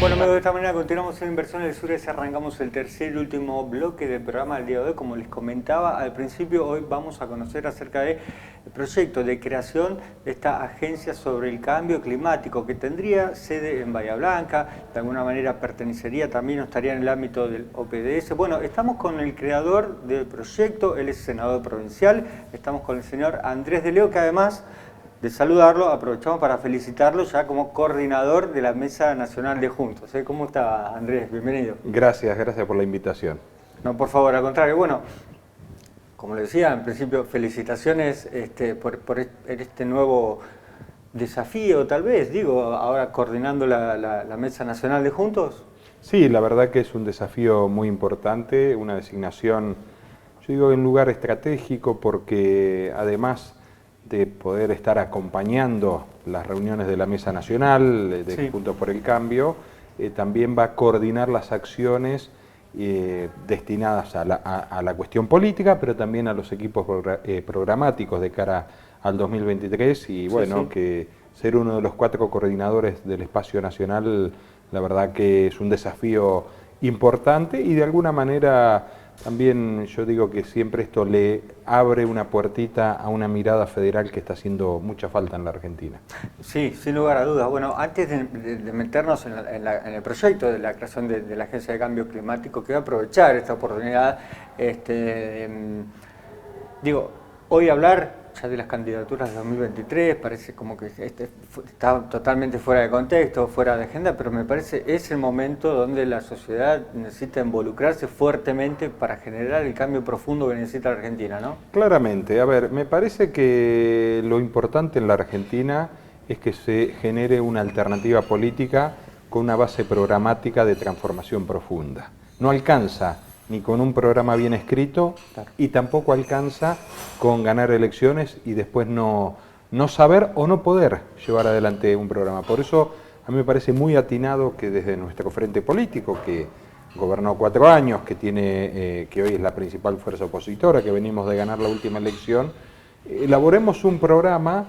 Bueno, amigos, de esta manera continuamos en Inversiones del Sur y arrancamos el tercer y último bloque del programa del día de hoy. Como les comentaba al principio, hoy vamos a conocer acerca del proyecto de creación de esta agencia sobre el cambio climático que tendría sede en Bahía Blanca, de alguna manera pertenecería también o estaría en el ámbito del OPDS. Bueno, estamos con el creador del proyecto, él es senador provincial, estamos con el señor Andrés de Leo, que además de saludarlo, aprovechamos para felicitarlo ya como coordinador de la Mesa Nacional de Juntos. ¿Cómo está, Andrés? Bienvenido. Gracias por la invitación. No, por favor, al contrario. Bueno, como le decía, en principio, felicitaciones por este nuevo desafío, tal vez, digo, ahora coordinando la Mesa Nacional de Juntos. Sí, la verdad que es un desafío muy importante, una designación, yo digo, en lugar estratégico, porque además de poder estar acompañando las reuniones de la Mesa Nacional, de Juntos por el Cambio, también va a coordinar las acciones destinadas a la cuestión política, pero también a los equipos programáticos de cara al 2023 y bueno, que ser uno de los 4 coordinadores del espacio nacional, la verdad que es un desafío importante y de alguna manera también yo digo que siempre esto le abre una puertita a una mirada federal que está haciendo mucha falta en la Argentina. Sí, sin lugar a dudas. Bueno, antes de meternos en el proyecto de la creación de la Agencia de Cambio Climático, quiero aprovechar esta oportunidad, hoy hablar ya de las candidaturas de 2023, parece como que está totalmente fuera de contexto, fuera de agenda, pero me parece es el momento donde la sociedad necesita involucrarse fuertemente para generar el cambio profundo que necesita la Argentina, ¿no? Claramente, a ver, me parece que lo importante en la Argentina es que se genere una alternativa política con una base programática de transformación profunda. No alcanza ni con un programa bien escrito y tampoco alcanza con ganar elecciones y después no saber o no poder llevar adelante un programa. Por eso a mí me parece muy atinado que desde nuestro frente político, que gobernó 4 años, que hoy es la principal fuerza opositora, que venimos de ganar la última elección, elaboremos un programa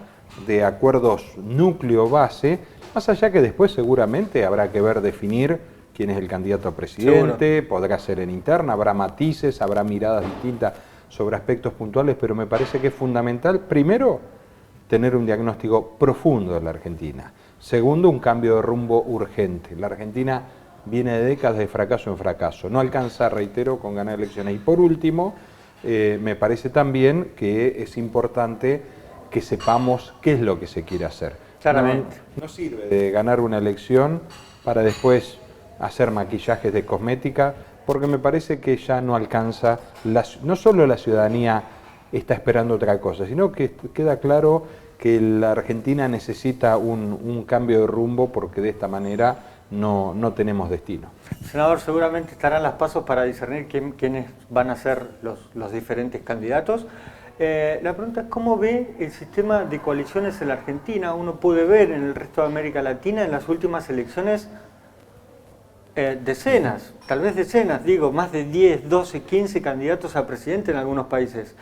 de acuerdos núcleo base, más allá que después seguramente habrá que definir quién es el candidato a presidente. Seguro. Podrá ser en interna, habrá matices, habrá miradas distintas sobre aspectos puntuales, pero me parece que es fundamental, primero, tener un diagnóstico profundo de la Argentina. Segundo, un cambio de rumbo urgente. La Argentina viene de décadas de fracaso en fracaso. No alcanza, reitero, con ganar elecciones. Y por último, me parece también que es importante que sepamos qué es lo que se quiere hacer. Claramente. No sirve de ganar una elección para después hacer maquillajes de cosmética, porque me parece que ya no alcanza, no solo la ciudadanía está esperando otra cosa, sino que queda claro que la Argentina necesita un cambio de rumbo porque de esta manera no tenemos destino. Senador, seguramente estarán las pasos para discernir quiénes van a ser los diferentes candidatos. La pregunta es cómo ve el sistema de coaliciones en la Argentina. Uno puede ver en el resto de América Latina en las últimas elecciones decenas, tal vez decenas, digo, más de 10, 12, 15 candidatos a presidente en algunos países.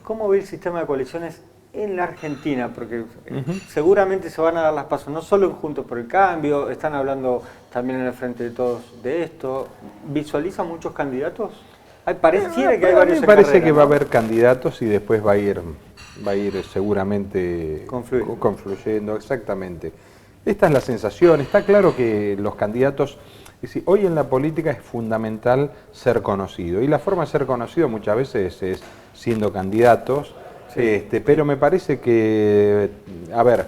¿Cómo ve el sistema de coaliciones en la Argentina? Porque seguramente se van a dar las pasos, no solo en Juntos por el Cambio, están hablando también en el Frente de Todos de esto. ¿Visualiza muchos candidatos? Pareciera que hay varios en me parece carrera, que ¿no? Va a haber candidatos y después va a ir seguramente confluyendo, exactamente. Esta es la sensación, está claro que los candidatos, es decir, hoy en la política es fundamental ser conocido y la forma de ser conocido muchas veces es siendo candidatos, pero me parece que, a ver,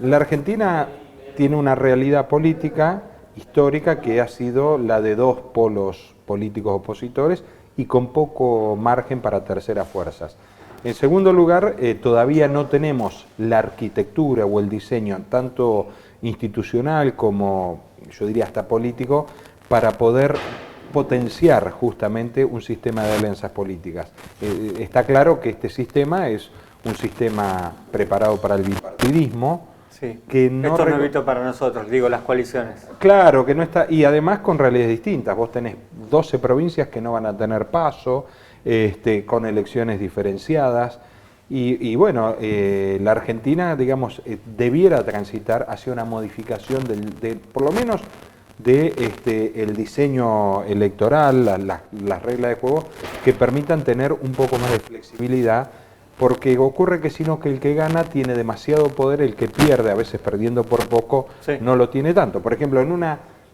la Argentina tiene una realidad política histórica que ha sido la de 2 polos políticos opositores y con poco margen para terceras fuerzas. En segundo lugar, todavía no tenemos la arquitectura o el diseño tanto institucional como, yo diría, hasta político, para poder potenciar justamente un sistema de alianzas políticas. Está claro que este sistema es un sistema preparado para el bipartidismo. Sí. Que no esto es nuevito para nosotros, digo, las coaliciones. Claro, que no está, y además con realidades distintas. Vos tenés 12 provincias que no van a tener paso, con elecciones diferenciadas. Y bueno, la Argentina, digamos, debiera transitar hacia una modificación por lo menos el diseño electoral, las reglas de juego, que permitan tener un poco más de flexibilidad, porque ocurre que si no, que el que gana tiene demasiado poder, el que pierde, a veces perdiendo por poco, Sí. no lo tiene tanto. Por ejemplo,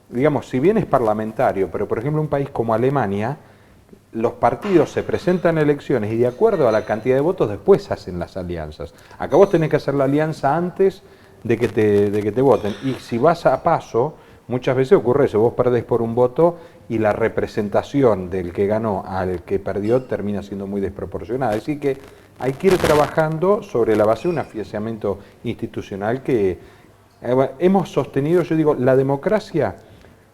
digamos, si bien es parlamentario, pero por ejemplo un país como Alemania, los partidos se presentan a elecciones y de acuerdo a la cantidad de votos después hacen las alianzas. Acá vos tenés que hacer la alianza antes de que te voten. Y si vas a paso, muchas veces ocurre eso, vos perdés por un voto y la representación del que ganó al que perdió termina siendo muy desproporcionada. Así que hay que ir trabajando sobre la base de un afianzamiento institucional que hemos sostenido. Yo digo, la democracia,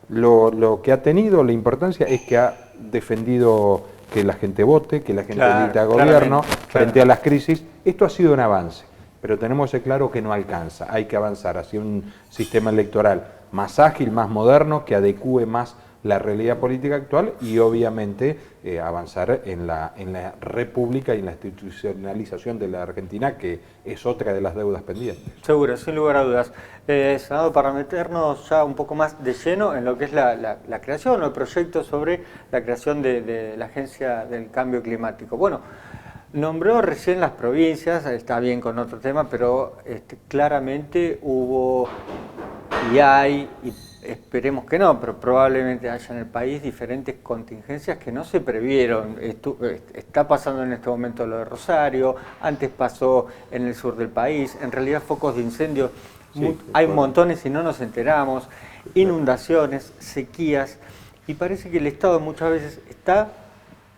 lo que ha tenido, la importancia es que ha defendido que la gente vote, que la gente elija gobierno frente a las crisis. Esto ha sido un avance, pero tenemos claro que no alcanza. Hay que avanzar hacia un sistema electoral más ágil, más moderno, que adecue más la realidad política actual y obviamente avanzar en la república y en la institucionalización de la Argentina, que es otra de las deudas pendientes. Seguro, sin lugar a dudas. Senado, para meternos ya un poco más de lleno en lo que es la creación o el proyecto sobre la creación de la Agencia del Cambio Climático. Bueno, nombró recién las provincias, está bien con otro tema, pero claramente hubo y hay, y esperemos que no, pero probablemente haya en el país diferentes contingencias que no se previeron. Está pasando en este momento lo de Rosario, antes pasó en el sur del país, en realidad focos de incendio hay montones y no nos enteramos, inundaciones, sequías, y parece que el Estado muchas veces está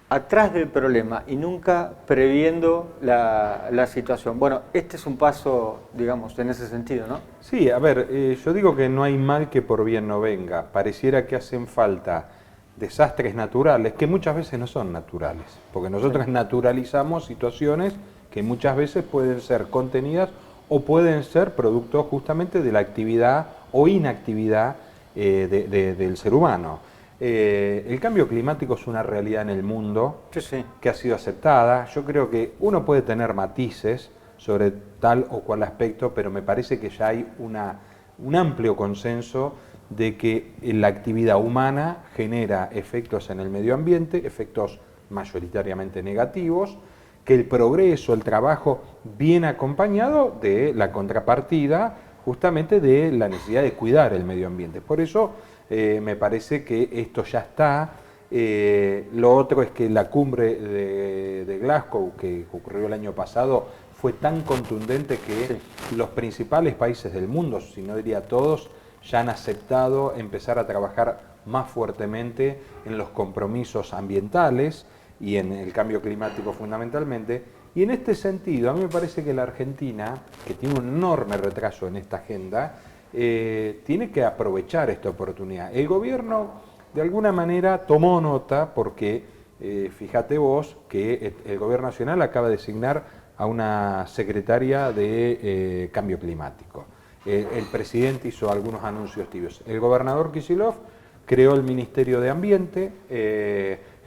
atrás del problema y nunca previendo la situación. Bueno, este es un paso, digamos, en ese sentido, ¿no? Sí, a ver, yo digo que no hay mal que por bien no venga. Pareciera que hacen falta desastres naturales que muchas veces no son naturales, porque nosotros naturalizamos situaciones que muchas veces pueden ser contenidas o pueden ser producto justamente de la actividad o inactividad del ser humano. El cambio climático es una realidad en el mundo que ha sido aceptada. Yo creo que uno puede tener matices sobre tal o cual aspecto, pero me parece que ya hay un amplio consenso de que la actividad humana genera efectos en el medio ambiente, efectos mayoritariamente negativos, que el progreso, el trabajo viene acompañado de la contrapartida justamente de la necesidad de cuidar el medio ambiente. Por eso me parece que esto ya está. Lo otro es que la cumbre de Glasgow, que ocurrió el año pasado, fue tan contundente que los principales países del mundo, si no diría todos, ya han aceptado empezar a trabajar más fuertemente en los compromisos ambientales y en el cambio climático fundamentalmente. Y en este sentido, a mí me parece que la Argentina, que tiene un enorme retraso en esta agenda, tiene que aprovechar esta oportunidad. El gobierno, de alguna manera, tomó nota porque, fíjate vos, que el gobierno nacional acaba de designar a una secretaria de cambio climático. El presidente hizo algunos anuncios tibios. El gobernador Kicillof creó el Ministerio de Ambiente,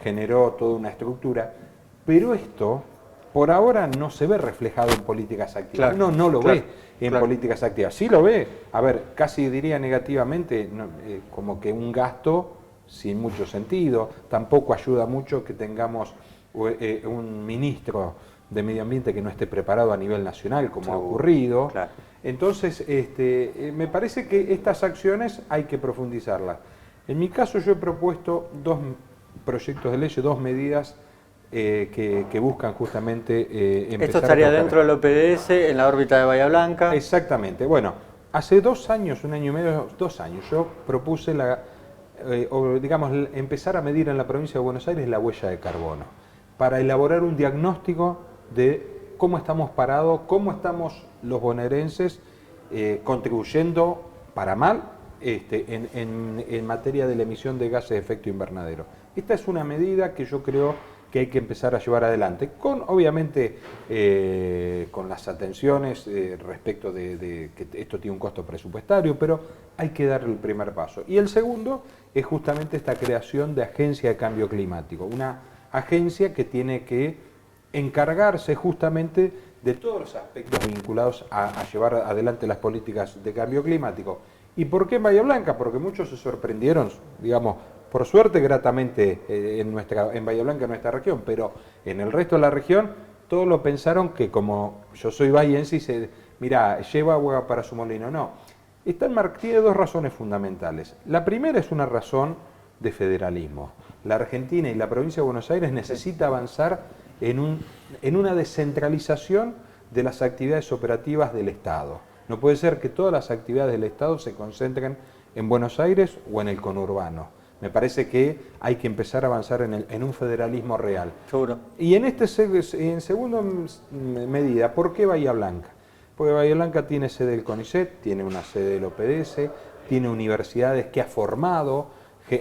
generó toda una estructura, pero esto por ahora no se ve reflejado en políticas activas. Uno no lo ve en políticas activas. Sí lo ve, a ver, casi diría negativamente, como que un gasto sin mucho sentido. Tampoco ayuda mucho que tengamos un ministro de Medio Ambiente que no esté preparado a nivel nacional, como ha ocurrido. Entonces, me parece que estas acciones hay que profundizarlas. En mi caso yo he propuesto 2 proyectos de ley, 2 medidas que buscan justamente empezar. Esto estaría dentro del OPDS, en la órbita de Bahía Blanca. Exactamente. Bueno, hace 2 años, 1 año y medio, 2 años, yo propuse empezar a medir en la provincia de Buenos Aires la huella de carbono, para elaborar un diagnóstico de cómo estamos parados, cómo estamos los bonaerenses contribuyendo para mal en materia de la emisión de gases de efecto invernadero. Esta es una medida que yo creo que hay que empezar a llevar adelante, obviamente con las atenciones respecto de que esto tiene un costo presupuestario, pero hay que dar el primer paso. Y el segundo es justamente esta creación de agencia de cambio climático, una agencia que tiene que encargarse justamente de todos los aspectos vinculados a llevar adelante las políticas de cambio climático. ¿Y por qué en Bahía Blanca? Porque muchos se sorprendieron, digamos, por suerte gratamente en Bahía Blanca, en nuestra región, pero en el resto de la región todos lo pensaron que como yo soy bahiense, mira, lleva agua para su molino. No, tiene dos razones fundamentales. La primera es una razón de federalismo. La Argentina y la provincia de Buenos Aires necesita avanzar en una descentralización de las actividades operativas del Estado. No puede ser que todas las actividades del Estado se concentren en Buenos Aires o en el conurbano. Me parece que hay que empezar a avanzar en un federalismo real. Seguro. Y en segunda medida, ¿por qué Bahía Blanca? Porque Bahía Blanca tiene sede del CONICET, tiene una sede del OPDS, tiene universidades que ha formado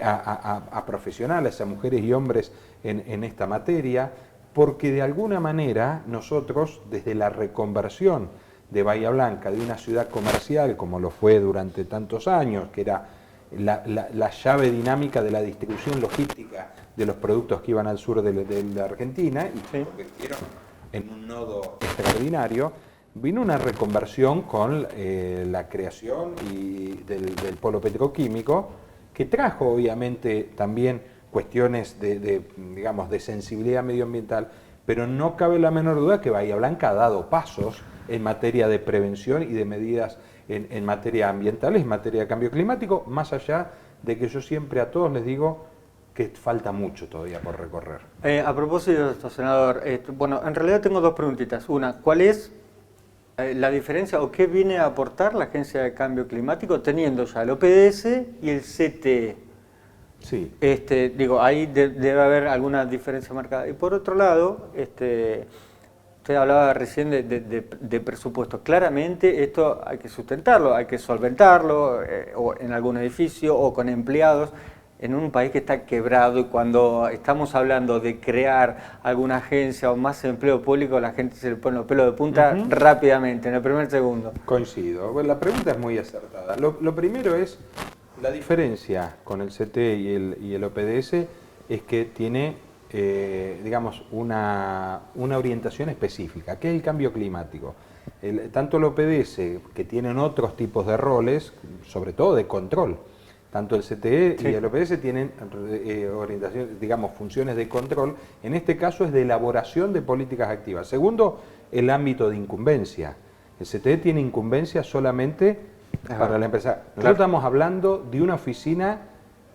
a profesionales, a mujeres y hombres en esta materia, porque de alguna manera nosotros, desde la reconversión de Bahía Blanca, de una ciudad comercial como lo fue durante tantos años, que era la llave dinámica de la distribución logística de los productos que iban al sur de la Argentina y se convirtieron en un nodo extraordinario, vino una reconversión con la creación del polo petroquímico, que trajo obviamente también cuestiones digamos, de sensibilidad medioambiental, pero no cabe la menor duda que Bahía Blanca ha dado pasos en materia de prevención y de medidas en materia ambiental, en materia de cambio climático, más allá de que yo siempre a todos les digo que falta mucho todavía por recorrer. A propósito de esto, senador, bueno, en realidad tengo dos preguntitas. Una, ¿cuál es la diferencia o qué viene a aportar la Agencia de Cambio Climático teniendo ya el OPDS y el CTE? Sí. Digo, ahí debe haber alguna diferencia marcada. Y por otro lado, usted hablaba recién de presupuesto. Claramente esto hay que sustentarlo, hay que solventarlo, o en algún edificio o con empleados, en un país que está quebrado, y cuando estamos hablando de crear alguna agencia o más empleo público, la gente se le pone los pelos de punta rápidamente, en el primer segundo. Coincido. Bueno, la pregunta es muy acertada. Lo primero es, la diferencia con el CTE y el OPDS es que tiene, digamos, una orientación específica, que es el cambio climático. Tanto el OPDS, que tienen otros tipos de roles, sobre todo de control, tanto el CTE y el OPDS tienen orientación, digamos, funciones de control, en este caso es de elaboración de políticas activas. Segundo, el ámbito de incumbencia. El CTE tiene incumbencia solamente para la empresa. Nosotros estamos hablando de una oficina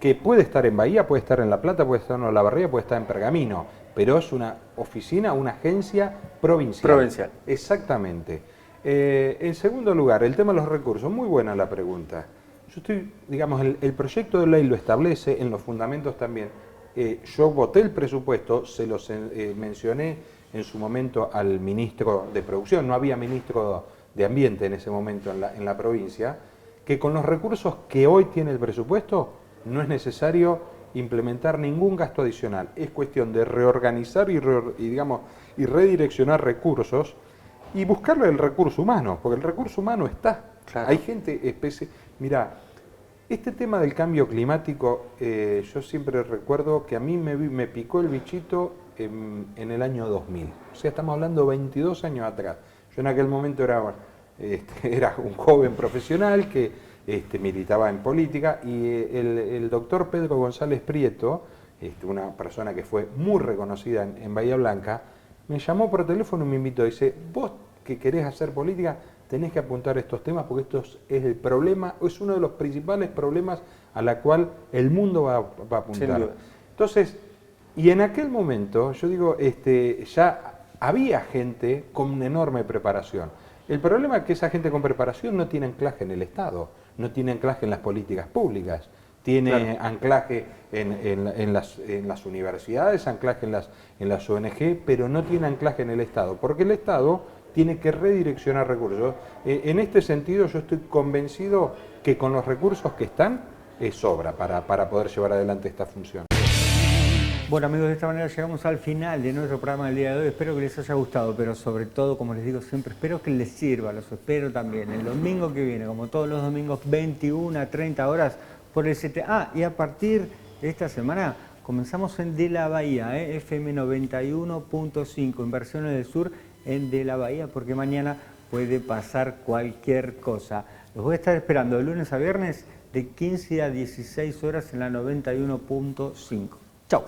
que puede estar en Bahía, puede estar en La Plata, puede estar en Olavarría, puede estar en Pergamino, pero es una oficina, una agencia provincial. Exactamente. En segundo lugar, el tema de los recursos. Muy buena la pregunta. Yo estoy, digamos, el proyecto de ley lo establece, en los fundamentos también. Yo voté el presupuesto, se los mencioné en su momento al ministro de Producción, no había ministro de Ambiente en ese momento en la provincia, que con los recursos que hoy tiene el presupuesto no es necesario implementar ningún gasto adicional. Es cuestión de reorganizar y redireccionar recursos y buscarle el recurso humano, porque el recurso humano está. Claro. Hay gente Mirá, este tema del cambio climático, yo siempre recuerdo que a mí me picó el bichito en el año 2000. O sea, estamos hablando 22 años atrás. Yo en aquel momento era un joven profesional que militaba en política y el doctor Pedro González Prieto, una persona que fue muy reconocida en Bahía Blanca, me llamó por teléfono y me invitó. Dice, vos que querés hacer política, tenés que apuntar estos temas porque esto es el problema, es uno de los principales problemas a la cual el mundo va a apuntar. Entonces, y en aquel momento, yo digo, ya había gente con enorme preparación. El problema es que esa gente con preparación no tiene anclaje en el Estado, no tiene anclaje en las políticas públicas, tiene anclaje en las universidades, anclaje en las ONG, pero no tiene anclaje en el Estado, porque el Estado tiene que redireccionar recursos. En este sentido yo estoy convencido que con los recursos que están, sobra para poder llevar adelante esta función. Bueno amigos, de esta manera llegamos al final de nuestro programa del día de hoy. Espero que les haya gustado, pero sobre todo, como les digo siempre, espero que les sirva. Los espero también el domingo que viene, como todos los domingos, 21 a 30 horas por el CTA. Y a partir de esta semana comenzamos en De la Bahía, FM 91.5, Inversiones del Sur, en De la Bahía, porque mañana puede pasar cualquier cosa. Los voy a estar esperando de lunes a viernes de 15 a 16 horas en la 91.5. Chau.